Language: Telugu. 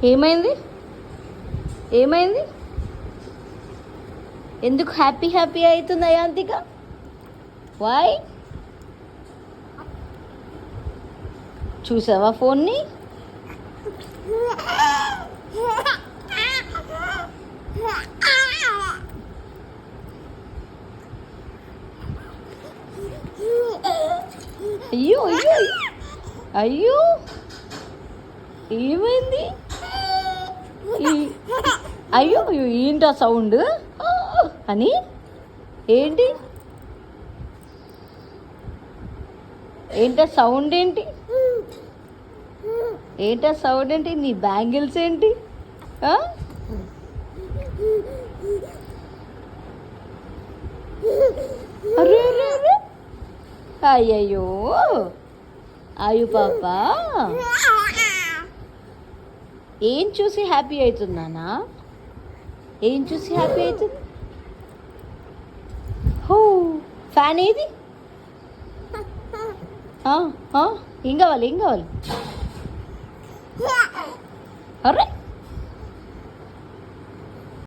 ఏమైంది? ఏమైంది? ఎందుకు హ్యాపీ హ్యాపీ అవుతుంది అయాంతిక? వాయ్? చూసావా ఫోన్ని? అయ్యో అయ్యో అయ్యో, ఏమైంది? అయ్యో ఏంటా సౌండ్ అని? ఏంటి ఏంటా సౌండ్ ఏంటి? ఏంటా సౌండ్ ఏంటి? నీ బ్యాంగిల్స్ ఏంటి? అరే అరే అరే, అయ్యయ్యో ఆయు పాప, ఏం చూసి హ్యాపీ అవుతున్నానా? ఏం చూసి హ్యాపీ అవుతుంది? హో, ఫ్యాన్ ఏది? ఏం కావాలి? ఏం కావాలి? అరే